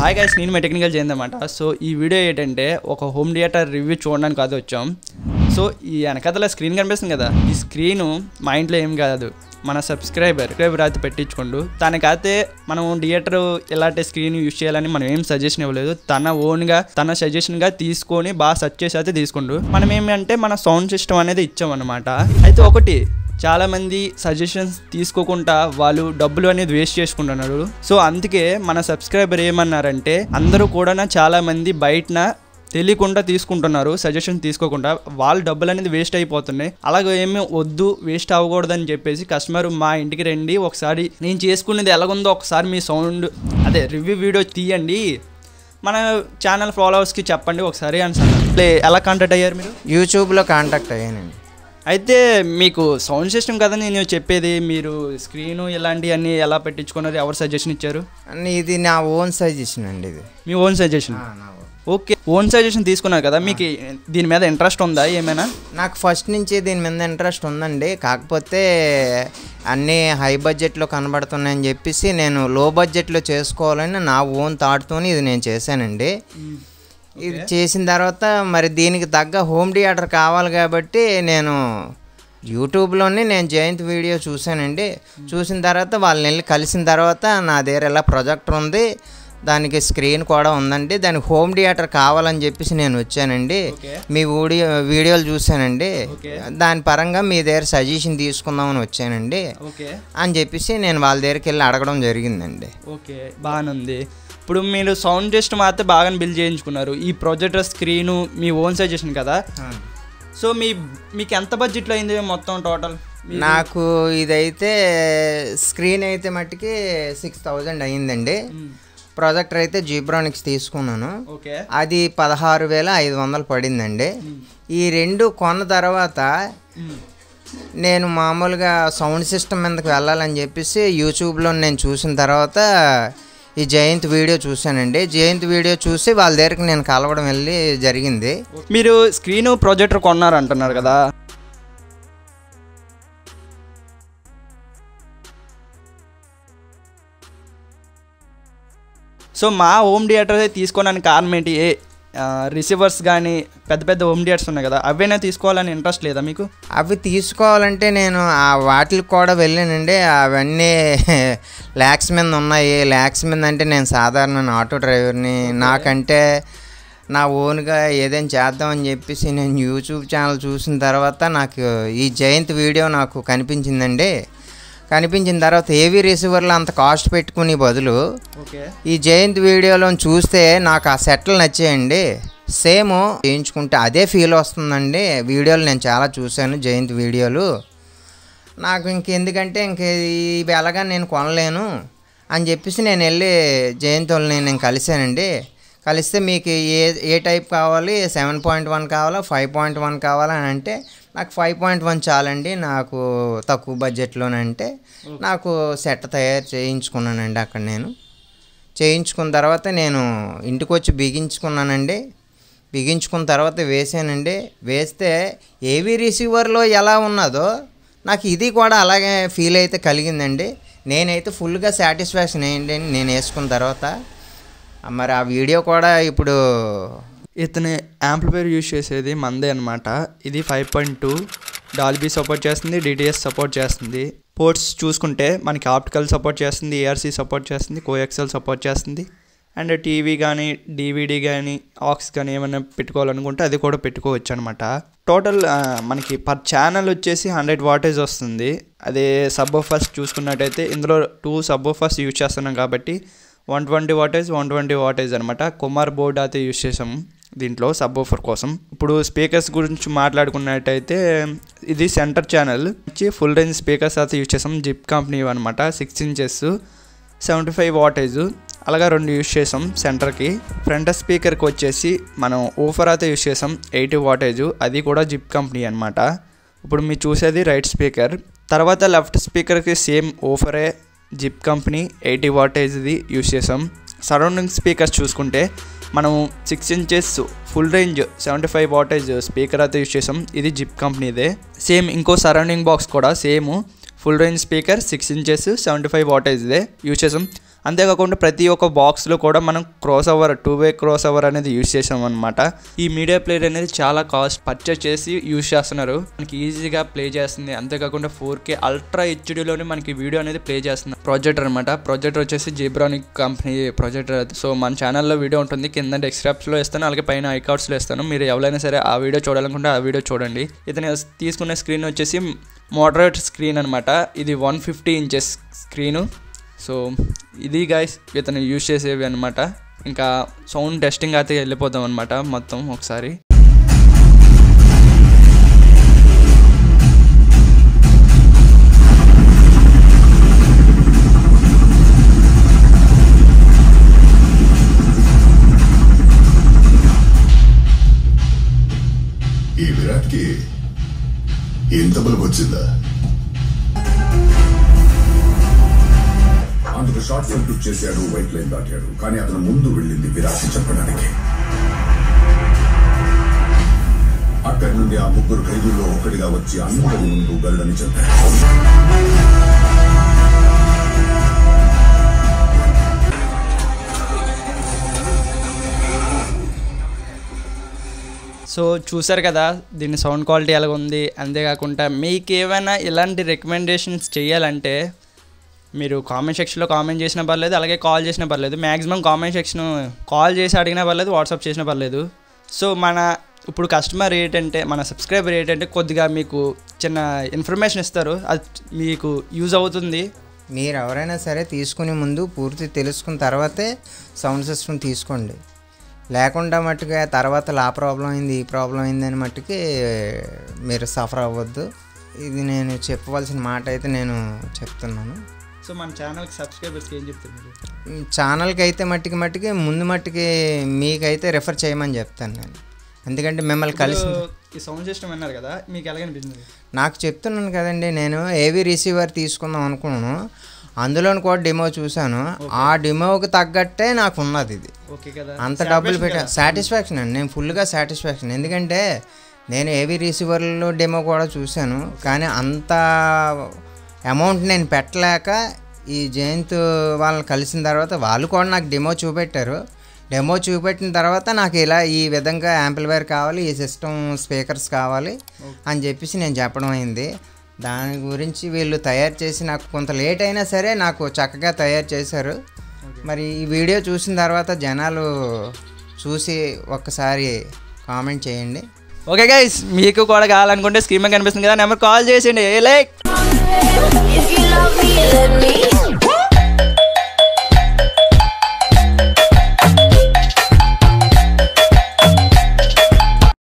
Hi guys, నేను మా technical చేయందన్నమాట. So ఈ వీడియో ఏంటంటే ఒక హోమ్ థియేటర్ రివ్యూ చూడడానికి కాదు వచ్చాం. సో ఈ వెనకతల స్క్రీన్ కనిపిస్తుంది కదా, ఈ స్క్రీను మా ఇంట్లో ఏం కాదు, మన సబ్స్క్రైబర్ అయితే పెట్టించుకోండు. తనకైతే మనం థియేటర్ ఎలాంటి స్క్రీన్ యూజ్ చేయాలని మనం ఏం సజెషన్ ఇవ్వలేదు. తన ఓన్గా తన సజెషన్గా తీసుకొని బాగా సెర్చ్ చేసి అయితే తీసుకుండు. మనం ఏమంటే మన సౌండ్ సిస్టమ్ అనేది ఇచ్చామన్నమాట. అయితే ఒకటి, చాలా మంది సజెషన్స్ తీసుకోకుండా వాళ్ళు డబ్బులు అనేది వేస్ట్ చేసుకుంటున్నారు. సో అందుకే మన సబ్స్క్రైబర్ ఏమన్నారంటే, అందరూ కూడా చాలా మంది బయటన తెలియకుండా తీసుకుంటున్నారు, సజెషన్ తీసుకోకుండా, వాళ్ళ డబ్బులు అనేది వేస్ట్ అయిపోతున్నాయి. అలాగే ఏమీ వద్దు, వేస్ట్ అవ్వకూడదని చెప్పేసి కస్టమర్ మా ఇంటికి రండి, ఒకసారి నేను చేసుకునేది ఎలాగుందో ఒకసారి మీ సౌండ్ రివ్యూ వీడియో తీయండి, మన ఛానల్ ఫాలోవర్స్కి చెప్పండి ఒకసారి అని. ఎలా కాంటాక్ట్ అయ్యారు మీరు? యూట్యూబ్లో కాంటాక్ట్ అయ్యానండి. అయితే మీకు సౌండ్ సిస్టమ్ కదా నేను చెప్పేది, మీరు స్క్రీను ఇలాంటివన్నీ ఎలా పెట్టించుకున్నారు, ఎవరు సజెషన్ ఇచ్చారు? ఇది నా ఓన్ సజెషన్ అండి. ఇది మీ own suggestion? Okay, own suggestion తీసుకున్నారు కదా, మీకు దీని మీద ఇంట్రెస్ట్ ఉందా ఏమైనా? నాకు ఫస్ట్ నుంచి దీని మీద ఇంట్రెస్ట్ ఉందండి. కాకపోతే అన్నీ హై బడ్జెట్లో కనబడుతున్నాయని చెప్పేసి నేను లో బడ్జెట్లో చేసుకోవాలని నా ఓన్ థాట్తో ఇది నేను చేశానండి. ఇది చేసిన తర్వాత మరి దీనికి తగ్గ హోమ్ థియేటర్ కావాలి కాబట్టి నేను యూట్యూబ్లోనే జయంత్ వీడియో చూశానండి. చూసిన తర్వాత వాళ్ళని వెళ్ళి కలిసిన తర్వాత నా దగ్గర ఇలా ప్రొజెక్టర్ ఉంది, దానికి స్క్రీన్ కూడా ఉందండి, దానికి హోమ్ థియేటర్ కావాలని చెప్పేసి నేను వచ్చానండి. మీ వీడియోలు చూశానండి, దాని పరంగా మీ దగ్గర సజెషన్ తీసుకుందామని వచ్చానండి అని చెప్పేసి నేను వాళ్ళ దగ్గరికి వెళ్ళి అడగడం జరిగిందండి. ఓకే, బాగానే ఉంది. ఇప్పుడు మీరు సౌండ్ సిస్టమ్ అయితే బాగా బిల్డ్ చేయించుకున్నారు, ఈ ప్రొజెక్టర్ స్క్రీను మీ ఓన్ సజెషన్ కదా. సో మీకు ఎంత బడ్జెట్లో అయింది మొత్తం టోటల్? నాకు ఇదైతే స్క్రీన్ అయితే మట్టుకి 6000 అయ్యిందండి. ప్రొజెక్టర్ అయితే జీబ్రానిక్స్ తీసుకున్నాను, అది 16,500 పడిందండి. ఈ రెండు కొన్న తర్వాత నేను మామూలుగా సౌండ్ సిస్టమ్ మీదకి వెళ్ళాలని చెప్పేసి యూట్యూబ్లో నేను చూసిన తర్వాత ఈ జయంత్ వీడియో చూశానండి. జయంత్ వీడియో చూసి వాళ్ళ దగ్గరికి నేను కలవడం వెళ్ళి జరిగింది. మీరు స్క్రీన్ ప్రొజెక్టర్ కొన్నారు అంటున్నారు కదా, సో మా హోమ్ థియేటర్ తీసుకోవడానికి కారణం ఏంటి? రిసీవర్స్ కానీ పెద్ద పెద్ద హోమ్ థియేటర్స్ ఉన్నాయి కదా, అవైనా తీసుకోవాలని ఇంట్రెస్ట్ లేదా మీకు? అవి తీసుకోవాలంటే నేను వాటికి కూడా వెళ్ళానండి. అవన్నీ ల్యాక్స్ మీద ఉన్నాయి. ల్యాక్స్ మీద అంటే నేను సాధారణ ఆటో డ్రైవర్ని, నాకంటే నా ఓన్గా ఏదైనా చేద్దామని చెప్పేసి నేను యూట్యూబ్ ఛానల్ చూసిన తర్వాత నాకు ఈ జయంత్ వీడియో నాకు కనిపించిందండి. కనిపించిన తర్వాత ఏవీ రిసీవర్లో అంత కాస్ట్ పెట్టుకునే బదులు ఈ జయంత్ వీడియోలో చూస్తే నాకు ఆ సెట్లు నచ్చాయండి. సేమ్ చేయించుకుంటే అదే ఫీల్ వస్తుందండి. వీడియోలు నేను చాలా చూశాను, జయంత్ వీడియోలు. నాకు ఇంకెందుకంటే ఇవి ఎలాగా నేను కొనలేను అని చెప్పేసి నేను వెళ్ళి జయంత్ వాళ్ళని నేను కలిశానండి. కలిస్తే మీకు ఏ టైప్ కావాలి, 7.1 కావాలా, 5.1 కావాలా అని అంటే నాకు 5.1 చాలండి, నాకు తక్కువ బడ్జెట్లోనంటే నాకు సెట్ తయారు చేయించుకున్నానండి. అక్కడ నేను చేయించుకున్న తర్వాత నేను ఇంటికి వచ్చి బిగించుకున్నానండి. బిగించుకున్న తర్వాత వేసానండి. వేస్తే ఏవీ రిసీవర్లో ఎలా ఉన్నదో నాకు ఇది కూడా అలాగే ఫీల్ అయితే కలిగిందండి. నేనైతే ఫుల్గా సాటిస్ఫాక్షన్ అయ్యింది నేను వేసుకున్న తర్వాత. మరి ఆ వీడియో కూడా ఇప్పుడు ఇతని యాంప్లిఫైర్ యూజ్ చేసేది మందే అనమాట. ఇది 5.2 డాల్బీ సపోర్ట్ చేస్తుంది, డిటిఎస్ సపోర్ట్ చేస్తుంది. పోర్ట్స్ చూసుకుంటే మనకి ఆప్టికల్ సపోర్ట్ చేస్తుంది, ఏఆర్సీ సపోర్ట్ చేస్తుంది, కోఎక్సెల్ సపోర్ట్ చేస్తుంది. అండ్ టీవీ కానీ డివిడి కానీ ఆక్స్ కానీ ఏమైనా పెట్టుకోవాలనుకుంటే అది కూడా పెట్టుకోవచ్చు అనమాట. టోటల్ మనకి పర్ ఛానల్ వచ్చేసి 100 వాటేజ్ వస్తుంది. అదే సబ్ ఆఫర్స్ చూసుకున్నట్టయితే ఇందులో 2 సబ్ ఆఫర్స్ యూజ్ చేస్తున్నాం కాబట్టి 120 వాటేజ్ అనమాట. కుమార్ బోర్డ్ అయితే యూజ్ చేసాము దీంట్లో సబ్ ఆఫర్ కోసం. ఇప్పుడు స్పీకర్స్ గురించి మాట్లాడుకున్నట్టయితే ఇది సెంటర్ ఛానల్ వచ్చి ఫుల్ రేంజ్ స్పీకర్స్ అయితే యూజ్ చేసాం, జిప్ కంపెనీ అనమాట. 6 ఇంచెస్ 75 వాటేజ్ అలాగా 2 యూజ్ చేసాం సెంటర్కి. ఫ్రంట్ స్పీకర్కి వచ్చేసి మనం ఓఫర్ అయితే యూజ్ చేసాం 80 వాటేజ్, అది కూడా జిప్ కంపెనీ అనమాట. ఇప్పుడు మీరు చూసేది రైట్ స్పీకర్. తర్వాత లెఫ్ట్ స్పీకర్కి సేమ్ ఓఫరే, జిప్ కంపెనీ 80 వాటేజ్ది యూజ్ చేసాం. సరౌండింగ్ స్పీకర్స్ చూసుకుంటే మనం 6 inches full range 75 wattage speaker అయితే యూజ్ చేసాం, ఇది జిప్ కంపెనీదే. సేమ్ ఇంకో సరౌండింగ్ బాక్స్ కూడా same full range speaker 6 inches 75 వాటేజ్దే యూజ్ చేసాం. అంతేకాకుండా ప్రతి ఒక్క బాక్స్లో కూడా మనం crossover 2-way crossover అనేది యూజ్ చేసాం అనమాట. ఈ మీడియా ప్లేయర్ అనేది చాలా కాస్ట్ పర్చేస్ చేసి యూజ్ చేస్తున్నారు. మనకి ఈజీగా ప్లే చేస్తుంది. అంతేకాకుండా 4K అల్ట్రా హెచ్డీలోనే మనకి వీడియో అనేది ప్లే చేస్తుంది. ప్రొజెక్టర్ అనమాట. ప్రొజెక్టర్ వచ్చేసి జెబ్రానిక్ కంపెనీ ప్రొజెక్టర్. సో మన ఛానల్లో వీడియో ఉంటుంది, కింద డెస్క్రిప్షన్లో ఇస్తాను, అలాగే పైన ఐకార్డ్స్లో ఇస్తాను. మీరు ఎవరైనా సరే ఆ వీడియో చూడాలనుకుంటే ఆ వీడియో చూడండి. ఇతను తీసుకున్న స్క్రీన్ వచ్చేసి మోడరేట్ స్క్రీన్ అనమాట. ఇది 150 ఇంచెస్ స్క్రీను. సో ఇది గైస్ ఇతను యూజ్ చేసేవి అనమాట. ఇంకా సౌండ్ టెస్టింగ్ అయితే వెళ్ళిపోతాం అనమాట మొత్తం ఒకసారి. ఈ విరాట్కి ఎంత బలం వచ్చిందా? అందుకు షార్ట్ సర్క్యూట్ చేశాడు, వైట్ లైన్ దాటాడు. కానీ అతను ముందు వెళ్ళింది విరాట్ చెప్పడానికి. అక్కడి నుండి ఆ ముగ్గురు ఖైదీల్లో ఒకటిగా వచ్చి అందరి ముందు గరుడని చెప్పాడు. సో చూసారు కదా దీని సౌండ్ క్వాలిటీ ఎలాగ ఉంది. అంతేకాకుండా మీకు ఏమైనా ఇలాంటి రికమెండేషన్స్ చేయాలంటే మీరు కామెంట్ సెక్షన్లో కామెంట్ చేసినా పర్లేదు, అలాగే కాల్ చేసినా పర్లేదు. మ్యాక్సిమం కామెంట్ సెక్షన్ కాల్ చేసి అడిగినా పర్లేదు, వాట్సాప్ చేసినా పర్లేదు. సో ఇప్పుడు కస్టమర్ ఏంటంటే మన సబ్స్క్రైబర్ ఏంటంటే కొద్దిగా మీకు చిన్న ఇన్ఫర్మేషన్ ఇస్తారు, అది మీకు యూజ్ అవుతుంది. మీరు ఎవరైనా సరే తీసుకునే ముందు పూర్తి తెలుసుకున్న తర్వాతే సౌండ్ సిస్టమ్ తీసుకోండి. లేకుండా మట్టుగా తర్వాత ఆ ప్రాబ్లం అయింది, ఈ ప్రాబ్లం అయిందని మట్టుకి మీరు సఫర్ అవ్వద్దు. ఇది నేను చెప్పవలసిన మాట అయితే నేను చెప్తున్నాను. సో మన ఛానల్కి సబ్స్క్రైబర్స్కి ఏం చెప్తున్నారు? ఛానల్కి అయితే మట్టికి ముందు మీకైతే రిఫర్ చేయమని చెప్తాను నేను. ఎందుకంటే మిమ్మల్ని కలిసి ఈ సౌండ్ సిస్టమ్ అన్నారు కదా, మీకు ఎలాగనిపించింది? నాకు చెప్తున్నాను కదండి, నేను ఏవీ రిసీవర్ తీసుకుందాం అనుకున్నాను. అందులోని కూడా డెమో చూశాను. ఆ డెమోకి తగ్గట్టే నాకు ఉన్నది ఇది. అంత డబ్బులు పెట్టా సాటిస్ఫాక్షన్ అండి, నేను ఫుల్గా సాటిస్ఫాక్షన్. ఎందుకంటే నేను ఏవీ రిసీవర్లో డెమో కూడా చూశాను, కానీ అంత అమౌంట్ నేను పెట్టలేక ఈ జయంత్ వాళ్ళని కలిసిన తర్వాత వాళ్ళు కూడా నాకు డెమో చూపెట్టారు. డెమో చూపెట్టిన తర్వాత నాకు ఇలా ఈ విధంగా యాంప్లిఫైర్ కావాలి, ఈ సిస్టమ్ స్పీకర్స్ కావాలి అని చెప్పేసి నేను చెప్పడం అయింది. దాని గురించి వీళ్ళు తయారు చేసి నాకు కొంత లేట్ అయినా సరే నాకు చక్కగా తయారు చేశారు. మరి ఈ వీడియో చూసిన తర్వాత జనాలు చూసి ఒక్కసారి కామెంట్ చేయండి. ఓకే గైస్, మీకు కూడా కావాలనుకుంటే స్క్రీన్ మీద కనిపిస్తుంది కదా నెంబర్ కాల్ చేసేయండి. లైక్